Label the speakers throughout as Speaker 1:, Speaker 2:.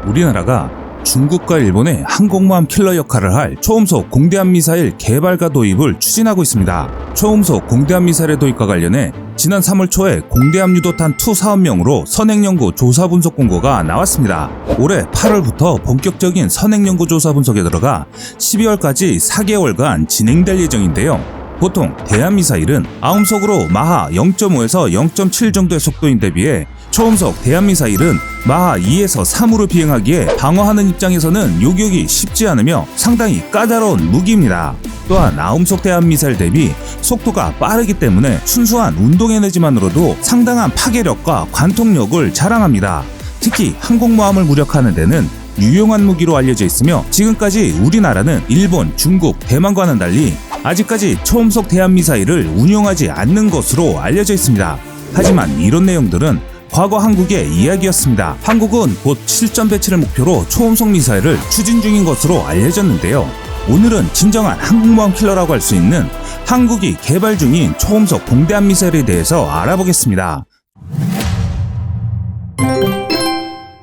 Speaker 1: 우리나라가 중국과 일본의 항공모함 킬러 역할을 할 초음속 공대함 미사일 개발과 도입을 추진하고 있습니다. 초음속 공대함 미사일의 도입과 관련해 지난 3월 초에 공대함 유도탄 2 사업명으로 선행연구 조사 분석 공고가 나왔습니다. 올해 8월부터 본격적인 선행연구 조사 분석에 들어가 12월까지 4개월간 진행될 예정인데요. 보통 대함미사일은 아음속으로 마하 0.5에서 0.7 정도의 속도인데 비해 초음속 대함미사일은 마하 2에서 3으로 비행하기에 방어하는 입장에서는 요격이 쉽지 않으며 상당히 까다로운 무기입니다. 또한 아음속 대함미사일 대비 속도가 빠르기 때문에 순수한 운동에너지만으로도 상당한 파괴력과 관통력을 자랑합니다. 특히 항공모함을 무력화하는 데는 유용한 무기로 알려져 있으며 지금까지 우리나라는 일본, 중국, 대만과는 달리 아직까지 초음속 대함미사일을 운용하지 않는 것으로 알려져 있습니다. 하지만 이런 내용들은 과거 한국의 이야기였습니다. 한국은 곧 실전 배치를 목표로 초음속 미사일을 추진 중인 것으로 알려졌는데요. 오늘은 진정한 항공모함 킬러라고 할 수 있는 한국이 개발 중인 초음속 공대함 미사일에 대해서 알아보겠습니다.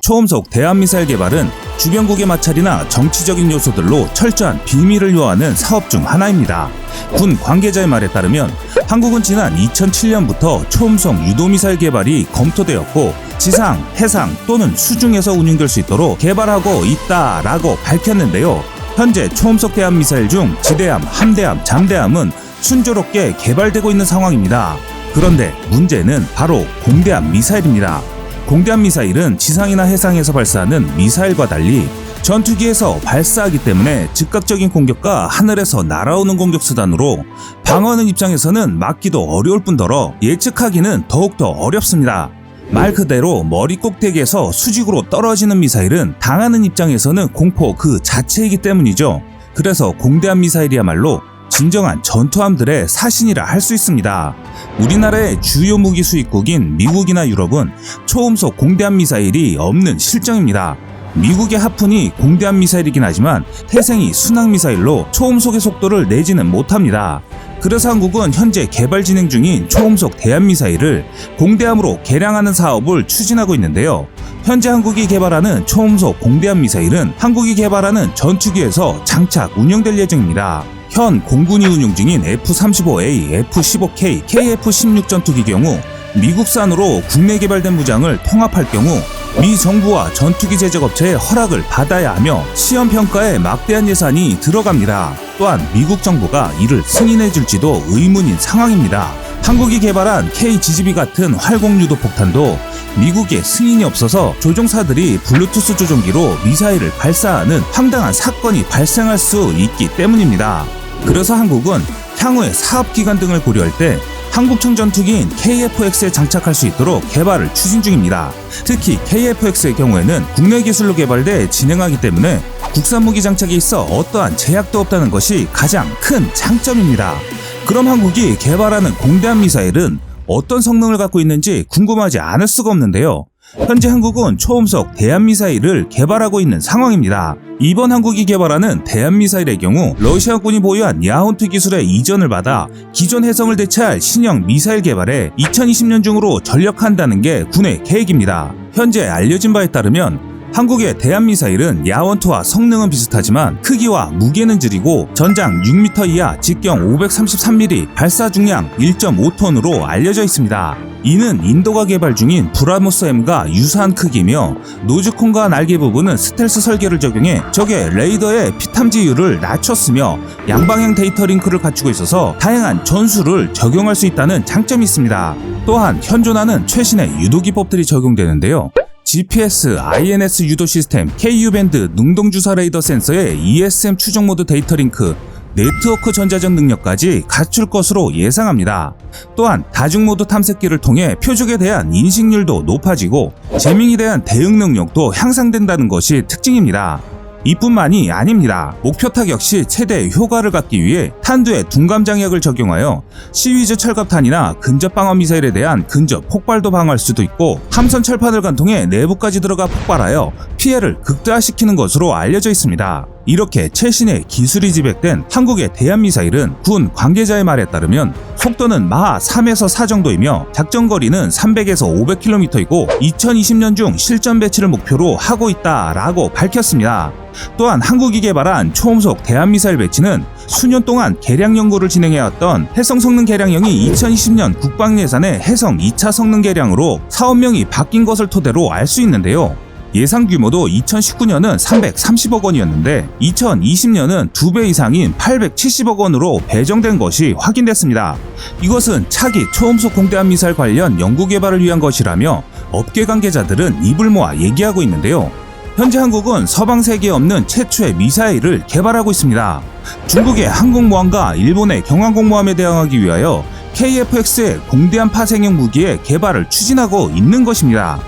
Speaker 1: 초음속 대함미사일 개발은 주변국의 마찰이나 정치적인 요소들로 철저한 비밀을 요하는 사업 중 하나입니다. 군 관계자의 말에 따르면 한국은 지난 2007년부터 초음속 유도미사일 개발이 검토되었고 지상, 해상 또는 수중에서 운용될 수 있도록 개발하고 있다라고 밝혔는데요. 현재 초음속 대함미사일 중 지대함, 함대함, 잠대함은 순조롭게 개발되고 있는 상황입니다. 그런데 문제는 바로 공대함 미사일입니다. 공대함 미사일은 지상이나 해상에서 발사하는 미사일과 달리 전투기에서 발사하기 때문에 즉각적인 공격과 하늘에서 날아오는 공격 수단으로 방어하는 입장에서는 막기도 어려울 뿐더러 예측하기는 더욱더 어렵습니다. 말 그대로 머리 꼭대기에서 수직으로 떨어지는 미사일은 당하는 입장에서는 공포 그 자체이기 때문이죠. 그래서 공대함 미사일이야말로 진정한 전투함들의 사신이라 할 수 있습니다. 우리나라의 주요 무기 수입국인 미국이나 유럽은 초음속 공대함 미사일이 없는 실정입니다. 미국의 하푼이 공대함 미사일이긴 하지만 태생이 순항 미사일로 초음속의 속도를 내지는 못합니다. 그래서 한국은 현재 개발 진행 중인 초음속 대함 미사일을 공대함으로 개량하는 사업을 추진하고 있는데요. 현재 한국이 개발하는 초음속 공대함 미사일은 한국이 개발하는 전투기에서 장착 운영될 예정입니다. 현 공군이 운용 중인 F-35A, F-15K, KF-16 전투기 경우 미국산으로 국내 개발된 무장을 통합할 경우 미 정부와 전투기 제작업체의 허락을 받아야 하며 시험 평가에 막대한 예산이 들어갑니다. 또한 미국 정부가 이를 승인해 줄지도 의문인 상황입니다. 한국이 개발한 KGB 같은 활공유도 폭탄도 미국의 승인이 없어서 조종사들이 블루투스 조종기로 미사일을 발사하는 황당한 사건이 발생할 수 있기 때문입니다. 그래서 한국은 향후의 사업기간 등을 고려할 때 한국청 전투기인 KF-X에 장착할 수 있도록 개발을 추진 중입니다. 특히 KF-X의 경우에는 국내 기술로 개발돼 진행하기 때문에 국산 무기 장착에 있어 어떠한 제약도 없다는 것이 가장 큰 장점입니다. 그럼 한국이 개발하는 공대함 미사일은 어떤 성능을 갖고 있는지 궁금하지 않을 수가 없는데요. 현재 한국은 초음속 대함미사일을 개발하고 있는 상황입니다. 이번 한국이 개발하는 대함미사일의 경우 러시아군이 보유한 야혼트 기술의 이전을 받아 기존 해성을 대체할 신형 미사일 개발에 2020년 중으로 전력한다는 게 군의 계획입니다. 현재 알려진 바에 따르면 한국의 대함미사일은 야원투와 성능은 비슷하지만 크기와 무게는 줄이고 전장 6m 이하, 직경 533mm, 발사 중량 1.5톤으로 알려져 있습니다. 이는 인도가 개발 중인 브라모스-M과 유사한 크기며 노즈콘과 날개 부분은 스텔스 설계를 적용해 적의 레이더의 피탐지율을 낮췄으며 양방향 데이터 링크를 갖추고 있어서 다양한 전술을 적용할 수 있다는 장점이 있습니다. 또한 현존하는 최신의 유도 기법들이 적용되는데요. GPS, INS 유도 시스템, KU-밴드 능동주사 레이더 센서의 ESM 추적 모드 데이터 링크, 네트워크 전자전 능력까지 갖출 것으로 예상합니다. 또한 다중모드 탐색기를 통해 표적에 대한 인식률도 높아지고 재밍에 대한 대응 능력도 향상된다는 것이 특징입니다. 이뿐만이 아닙니다. 목표 타격 시 최대 효과를 갖기 위해 탄두에 둔감 장약을 적용하여 시위즈 철갑탄이나 근접 방어 미사일에 대한 근접 폭발도 방어할 수도 있고 함선 철판을 관통해 내부까지 들어가 폭발하여 피해를 극대화시키는 것으로 알려져 있습니다. 이렇게 최신의 기술이 지백된 한국의 대한미사일은 군 관계자의 말에 따르면 속도는 마하 3에서 4 정도이며 작전거리는 300에서 500km이고 2020년 중 실전 배치를 목표로 하고 있다라고 밝혔습니다. 또한 한국이 개발한 초음속 대한미사일 배치는 수년 동안 개량 연구를 진행해왔던 해성 성능 개량형이 2020년 국방 예산의 해성 2차 성능 개량으로 사업명이 바뀐 것을 토대로 알 수 있는데요. 예상 규모도 2019년은 330억 원이었는데 2020년은 2배 이상인 870억 원으로 배정된 것이 확인됐습니다. 이것은 차기 초음속 공대함 미사일 관련 연구 개발을 위한 것이라며 업계 관계자들은 입을 모아 얘기하고 있는데요. 현재 한국은 서방 세계에 없는 최초의 미사일을 개발하고 있습니다. 중국의 항공모함과 일본의 경항공모함에 대항하기 위하여 KF-X의 공대함 파생형 무기의 개발을 추진하고 있는 것입니다.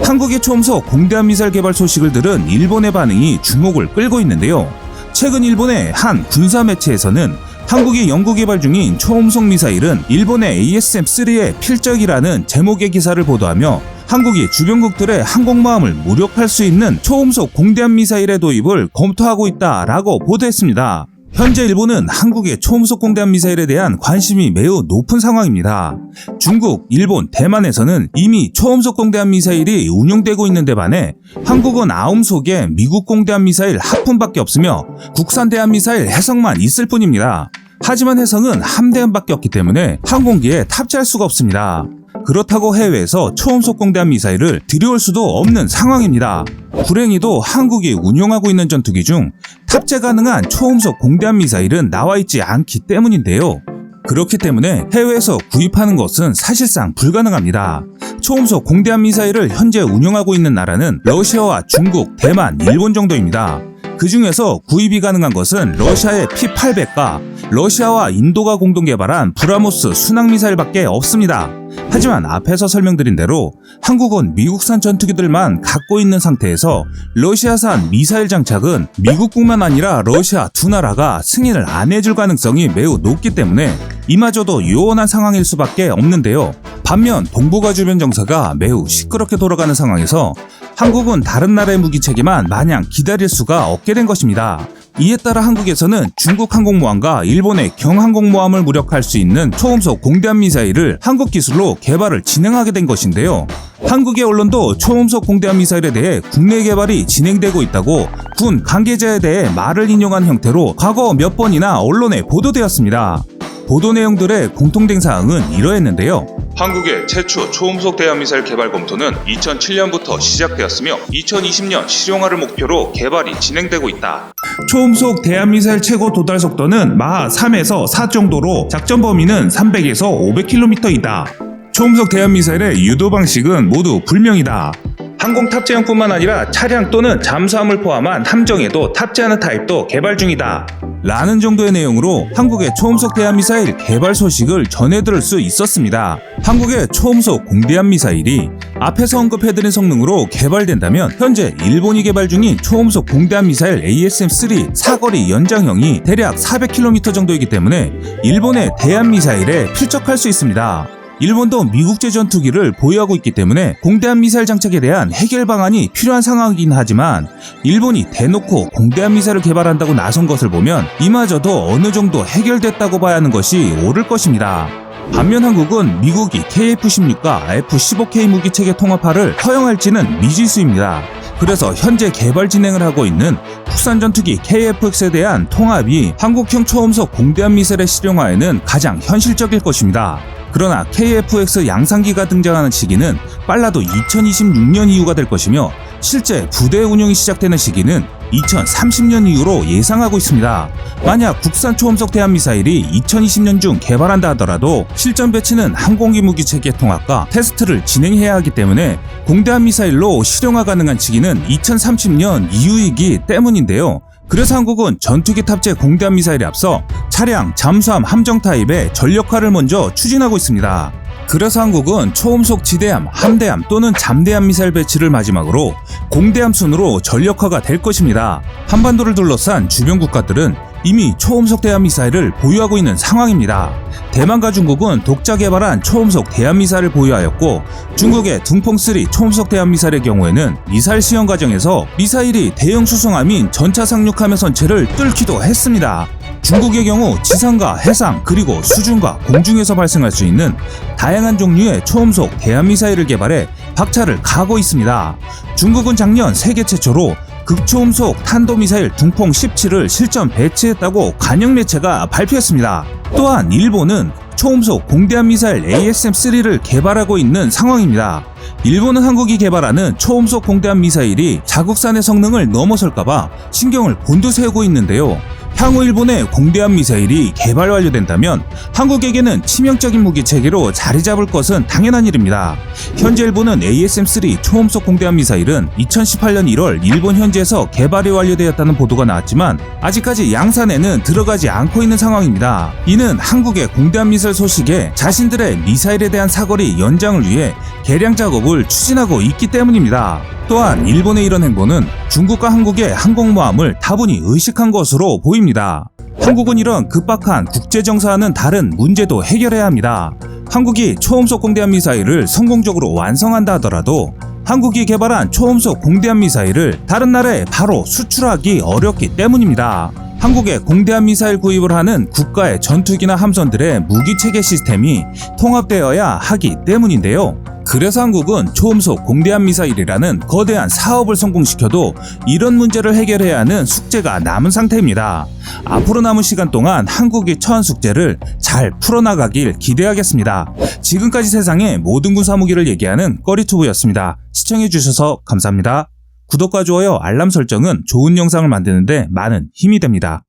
Speaker 1: 한국의 초음속 공대함 미사일 개발 소식을 들은 일본의 반응이 주목을 끌고 있는데요. 최근 일본의 한 군사 매체에서는 한국이 연구 개발 중인 초음속 미사일은 일본의 ASM-3의 필적이라는 제목의 기사를 보도하며 한국이 주변국들의 항공모함을 무력할 수 있는 초음속 공대함 미사일의 도입을 검토하고 있다라고 보도했습니다. 현재 일본은 한국의 초음속 공대함 미사일에 대한 관심이 매우 높은 상황입니다. 중국, 일본, 대만에서는 이미 초음속 공대함 미사일이 운용되고 있는데 반해 한국은 아움속에 미국 공대함 미사일 하푼밖에 없으며 국산 대함 미사일 해성만 있을 뿐입니다. 하지만 해성은 함대함밖에 없기 때문에 항공기에 탑재할 수가 없습니다. 그렇다고 해외에서 초음속 공대함 미사일을 들여올 수도 없는 상황입니다. 불행히도 한국이 운용하고 있는 전투기 중 탑재 가능한 초음속 공대함 미사일은 나와 있지 않기 때문인데요. 그렇기 때문에 해외에서 구입하는 것은 사실상 불가능합니다. 초음속 공대함 미사일을 현재 운용하고 있는 나라는 러시아와 중국, 대만, 일본 정도입니다. 그 중에서 구입이 가능한 것은 러시아의 P-800과 러시아와 인도가 공동 개발한 브라모스 순항미사일밖에 없습니다. 하지만 앞에서 설명드린 대로 한국은 미국산 전투기들만 갖고 있는 상태에서 러시아산 미사일 장착은 미국뿐만 아니라 러시아 두 나라가 승인을 안 해줄 가능성이 매우 높기 때문에 이마저도 요원한 상황일 수밖에 없는데요. 반면 동북아 주변 정세가 매우 시끄럽게 돌아가는 상황에서 한국은 다른 나라의 무기체계만 마냥 기다릴 수가 없게 된 것입니다. 이에 따라 한국에서는 중국 항공모함과 일본의 경항공모함을 무력할 수 있는 초음속 공대함 미사일을 한국 기술로 개발을 진행하게 된 것인데요. 한국의 언론도 초음속 공대함 미사일에 대해 국내 개발이 진행되고 있다고 군 관계자에 대해 말을 인용한 형태로 과거 몇 번이나 언론에 보도되었습니다. 보도 내용들의 공통된 사항은 이러했는데요.
Speaker 2: 한국의 최초 초음속 대함미사일 개발 검토는 2007년부터 시작되었으며 2020년 실용화를 목표로 개발이 진행되고 있다.
Speaker 1: 초음속 대함미사일 최고 도달 속도는 마하 3에서 4 정도로 작전 범위는 300에서 500km이다. 초음속 대함미사일의 유도 방식은 모두 불명이다. 항공 탑재형뿐만 아니라 차량 또는 잠수함을 포함한 함정에도 탑재하는 타입도 개발 중이다. 라는 정도의 내용으로 한국의 초음속 대함미사일 개발 소식을 전해들을 수 있었습니다. 한국의 초음속 공대함 미사일이 앞에서 언급해드린 성능으로 개발된다면 현재 일본이 개발 중인 초음속 공대함 미사일 ASM-3 사거리 연장형이 대략 400km 정도이기 때문에 일본의 대함 미사일에 필적할 수 있습니다. 일본도 미국제 전투기를 보유하고 있기 때문에 공대함 미사일 장착에 대한 해결 방안이 필요한 상황이긴 하지만 일본이 대놓고 공대함 미사일을 개발한다고 나선 것을 보면 이마저도 어느 정도 해결됐다고 봐야 하는 것이 옳을 것입니다. 반면 한국은 미국이 KF-16과 F-15K 무기체계 통합화를 허용할지는 미지수입니다. 그래서 현재 개발 진행을 하고 있는 국산 전투기 KF-X에 대한 통합이 한국형 초음속 공대함 미사일의 실용화에는 가장 현실적일 것입니다. 그러나 KF-X 양산기가 등장하는 시기는 빨라도 2026년 이후가 될 것이며 실제 부대 운용이 시작되는 시기는 2030년 이후로 예상하고 있습니다. 만약 국산 초음속 대함미사일이 2020년 중 개발한다 하더라도 실전 배치는 항공기 무기체계 통합과 테스트를 진행해야 하기 때문에 공대함 미사일로 실용화 가능한 시기는 2030년 이후이기 때문인데요. 그래서 한국은 전투기 탑재 공대함 미사일에 앞서 차량, 잠수함, 함정 타입의 전력화를 먼저 추진하고 있습니다. 그래서 한국은 초음속 지대함, 함대함 또는 잠대함 미사일 배치를 마지막으로 공대함 순으로 전력화가 될 것입니다. 한반도를 둘러싼 주변 국가들은 이미 초음속 대한미사일을 보유하고 있는 상황입니다. 대만과 중국은 독자 개발한 초음속 대한미사일을 보유하였고, 중국의 둥펑3 초음속 대한미사일의 경우에는 미사일 시험 과정에서 미사일이 대형 수송함인 전차 상륙함의 선체를 뚫기도 했습니다. 중국의 경우 지상과 해상 그리고 수중과 공중에서 발생할 수 있는 다양한 종류의 초음속 대한미사일을 개발해 박차를 가하고 있습니다. 중국은 작년 세계 최초로 극초음속 탄도미사일 둥펑 17을 실전 배치했다고 관영 매체가 발표했습니다. 또한 일본은 초음속 공대함미사일 ASM-3를 개발하고 있는 상황입니다. 일본은 한국이 개발하는 초음속 공대함미사일이 자국산의 성능을 넘어설까봐 신경을 곤두세우고 있는데요. 향후 일본의 공대함 미사일이 개발 완료된다면 한국에게는 치명적인 무기 체계로 자리 잡을 것은 당연한 일입니다. 현재 일본은 ASM-3 초음속 공대함 미사일은 2018년 1월 일본 현지에서 개발이 완료되었다는 보도가 나왔지만 아직까지 양산에는 들어가지 않고 있는 상황입니다. 이는 한국의 공대함 미사일 소식에 자신들의 미사일에 대한 사거리 연장을 위해 개량 작업을 추진하고 있기 때문입니다. 또한 일본의 이런 행보는 중국과 한국의 항공모함을 다분히 의식한 것으로 보입니다. 한국은 이런 급박한 국제정사와는 다른 문제도 해결해야 합니다. 한국이 초음속 공대함 미사일을 성공적으로 완성한다 하더라도 한국이 개발한 초음속 공대함 미사일을 다른 나라에 바로 수출하기 어렵기 때문입니다. 한국의 공대함 미사일 구입을 하는 국가의 전투기나 함선들의 무기체계 시스템이 통합되어야 하기 때문인데요. 그래서 한국은 초음속 공대함 미사일이라는 거대한 사업을 성공시켜도 이런 문제를 해결해야 하는 숙제가 남은 상태입니다. 앞으로 남은 시간 동안 한국이 처한 숙제를 잘 풀어나가길 기대하겠습니다. 지금까지 세상의 모든 군사무기를 얘기하는 꺼리투브였습니다. 시청해주셔서 감사합니다. 구독과 좋아요, 알람 설정은 좋은 영상을 만드는데 많은 힘이 됩니다.